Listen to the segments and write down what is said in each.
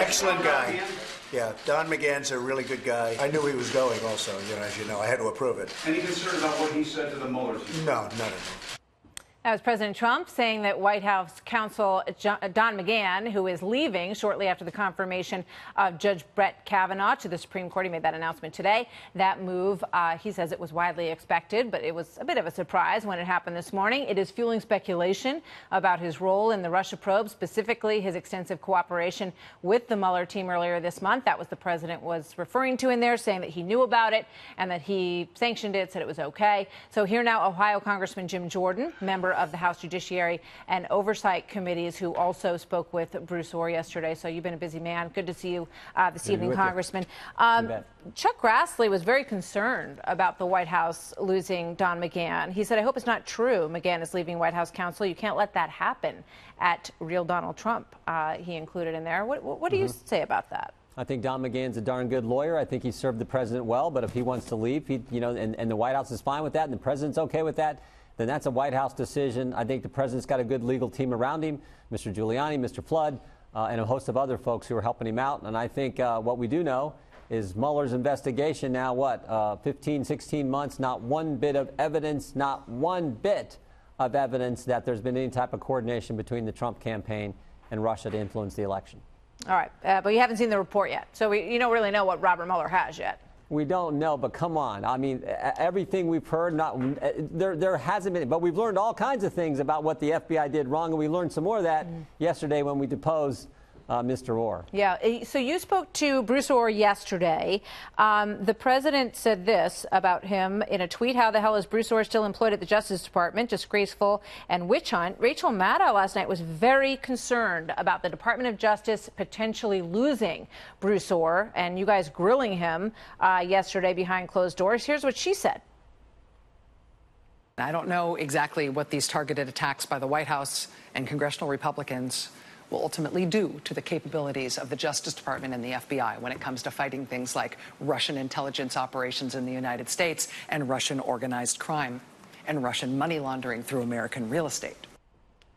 Excellent guy. Yeah, Don McGahn's a really good guy. I knew he was going also, as you know. I had to approve it. Any concern about what he said to the Muellers? No, none of it. That was President Trump saying that White House counsel Don McGahn, who is leaving shortly after the confirmation of Judge Brett Kavanaugh to the Supreme Court. He made that announcement today. That move, he says it was widely expected, but it was a bit of a surprise when it happened this morning. It is fueling speculation about his role in the Russia probe, specifically his extensive cooperation with the Mueller team earlier this month. That was the president was referring to in there, saying that he knew about it and that he sanctioned it, said it was okay. So here now, Ohio Congressman Jim Jordan, member of the House Judiciary and Oversight Committees, who also spoke with Bruce Ohr yesterday. So you've been a busy man. Good to see you this evening, Congressman. Chuck Grassley was very concerned about the White House losing Don McGahn. He said, I hope it's not true McGahn is leaving White House counsel. You can't let that happen at real Donald Trump, he included in there. What do you say about that? I think Don McGahn's a darn good lawyer. I think he served the president well, but if he wants to leave, and the White House is fine with that, and the president's okay with that, then that's a White House decision. I think the president's got a good legal team around him, Mr. Giuliani, Mr. Flood, and a host of other folks who are helping him out. And I think what we do know is Mueller's investigation now, 15, 16 months, not one bit of evidence, not one bit of evidence that there's been any type of coordination between the Trump campaign and Russia to influence the election. All right, but you haven't seen the report yet, so you don't really know what Robert Mueller has yet. We don't know, but come on. I mean, everything we've heard, there hasn't been, but we've learned all kinds of things about what the FBI did wrong, and we learned some more of that yesterday when we deposed Mr. Ohr. Yeah, so you spoke to Bruce Ohr yesterday. The president said this about him in a tweet: how the hell is Bruce Ohr still employed at the Justice Department? Disgraceful and witch hunt. Rachel Maddow last night was very concerned about the Department of Justice potentially losing Bruce Ohr, and you guys grilling him yesterday behind closed doors. Here's what she said. I don't know exactly what these targeted attacks by the White House and congressional Republicans will ultimately do to the capabilities of the Justice Department and the FBI when it comes to fighting things like Russian intelligence operations in the United States and Russian organized crime and Russian money laundering through American real estate.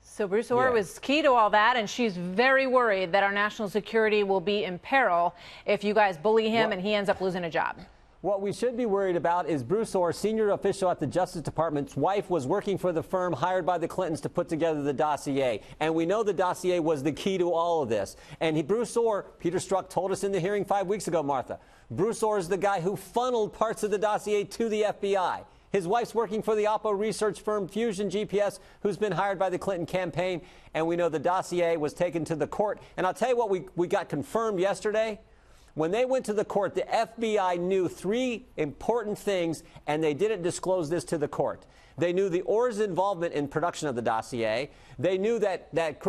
So Bruce Ohr was key to all that, and she's very worried that our national security will be in peril if you guys bully him and he ends up losing a job. What we should be worried about is Bruce Ohr, senior official at the Justice Department's wife, was working for the firm hired by the Clintons to put together the dossier. And we know the dossier was the key to all of this. And Bruce Ohr, Peter Strzok told us in the hearing 5 weeks ago, Martha, Bruce Ohr is the guy who funneled parts of the dossier to the FBI. His wife's working for the Oppo research firm Fusion GPS, who's been hired by the Clinton campaign. And we know the dossier was taken to the court. And I'll tell you what we got confirmed yesterday. When they went to the court, the FBI knew three important things, and they didn't disclose this to the court. They knew the Ohr's involvement in production of the dossier. They knew that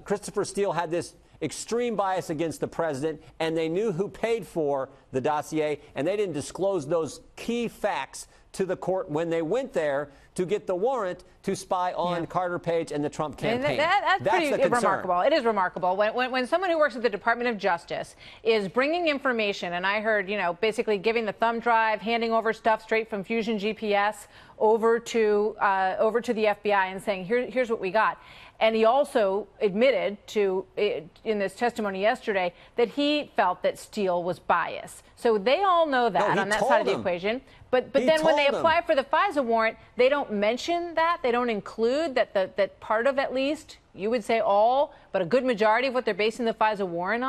Christopher Steele had this extreme bias against the president, and they knew who paid for the dossier, and they didn't disclose those key facts to the court when they went there to get the warrant to spy on Carter Page and the Trump campaign. That's pretty remarkable. It is remarkable. When someone who works at the Department of Justice is bringing information, and I heard, basically giving the thumb drive, handing over stuff straight from Fusion GPS over to the FBI and saying, here's what we got. And he also admitted to, in this testimony yesterday, that he felt that Steele was biased. So they all know that on that side of the equation. But then when they apply for the FISA warrant, they don't mention that. They don't include that part of, at least, you would say all, but a good majority of what they're basing the FISA warrant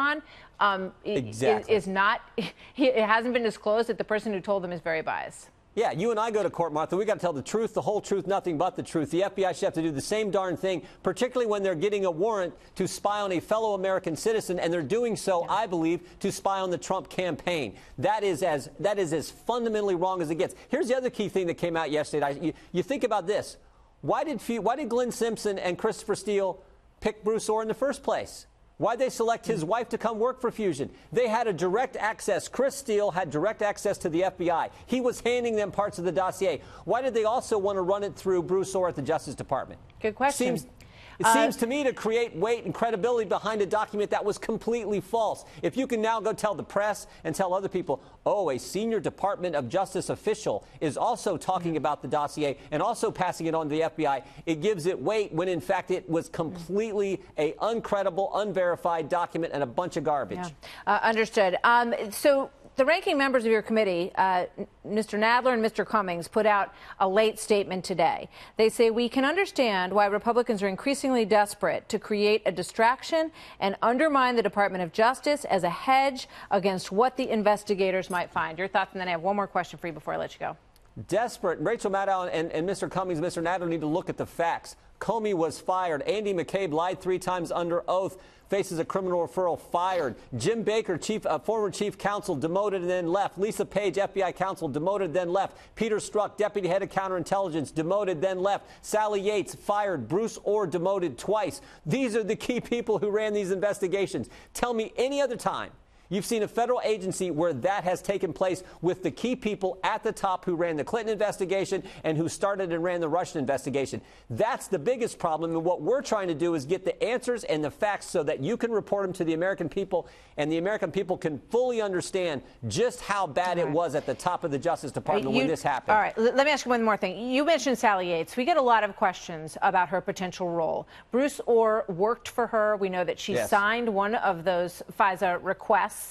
on is not, it hasn't been disclosed that the person who told them is very biased. Yeah, you and I go to court, Martha. We got to tell the truth, the whole truth, nothing but the truth. The FBI should have to do the same darn thing, particularly when they're getting a warrant to spy on a fellow American citizen, and they're doing so, I believe, to spy on the Trump campaign. That is as fundamentally wrong as it gets. Here's the other key thing that came out yesterday. You think about this. Why did Glenn Simpson and Christopher Steele pick Bruce Ohr in the first place? Why'd they select his wife to come work for Fusion? They had a direct access. Chris Steele had direct access to the FBI. He was handing them parts of the dossier. Why did they also want to run it through Bruce Ohr at the Justice Department? Good question. It seems to me to create weight and credibility behind a document that was completely false. If you can now go tell the press and tell other people, oh, a senior Department of Justice official is also talking about the dossier and also passing it on to the FBI, it gives it weight when, in fact, it was completely a uncredible, unverified document and a bunch of garbage. Yeah. Understood. So the ranking members of your committee, Mr. Nadler and Mr. Cummings, put out a late statement today. They say, we can understand why Republicans are increasingly desperate to create a distraction and undermine the Department of Justice as a hedge against what the investigators might find. Your thoughts, and then I have one more question for you before I let you go. Desperate. Rachel Maddow and Mr. Cummings, Mr. Nadler need to look at the facts. Comey was fired. Andy McCabe lied 3 times under oath, faces a criminal referral, fired. Jim Baker, former chief counsel, demoted and then left. Lisa Page, FBI counsel, demoted, then left. Peter Strzok, deputy head of counterintelligence, demoted, then left. Sally Yates, fired. Bruce Ohr, demoted twice. These are the key people who ran these investigations. Tell me any other time you've seen a federal agency where that has taken place with the key people at the top who ran the Clinton investigation and who started and ran the Russian investigation. That's the biggest problem. And what we're trying to do is get the answers and the facts so that you can report them to the American people and the American people can fully understand just how bad it was at the top of the Justice Department when this happened. All right. Let me ask you one more thing. You mentioned Sally Yates. We get a lot of questions about her potential role. Bruce Ohr worked for her. We know that she signed one of those FISA requests.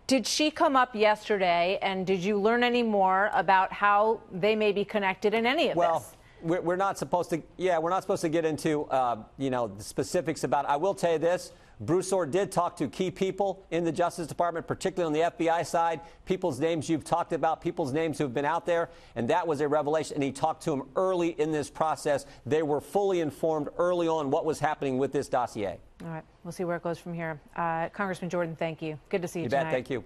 Did she come up yesterday, and did you learn any more about how they may be connected in any of this? Well, we're not supposed to. Yeah, we're not supposed to get into the specifics about it. I will tell you this. Bruce Ohr did talk to key people in the Justice Department, particularly on the FBI side, people's names you've talked about, people's names who've been out there, and that was a revelation. And he talked to them early in this process. They were fully informed early on what was happening with this dossier. All right. We'll see where it goes from here. Congressman Jordan, thank you. Good to see you tonight. You bet. Thank you.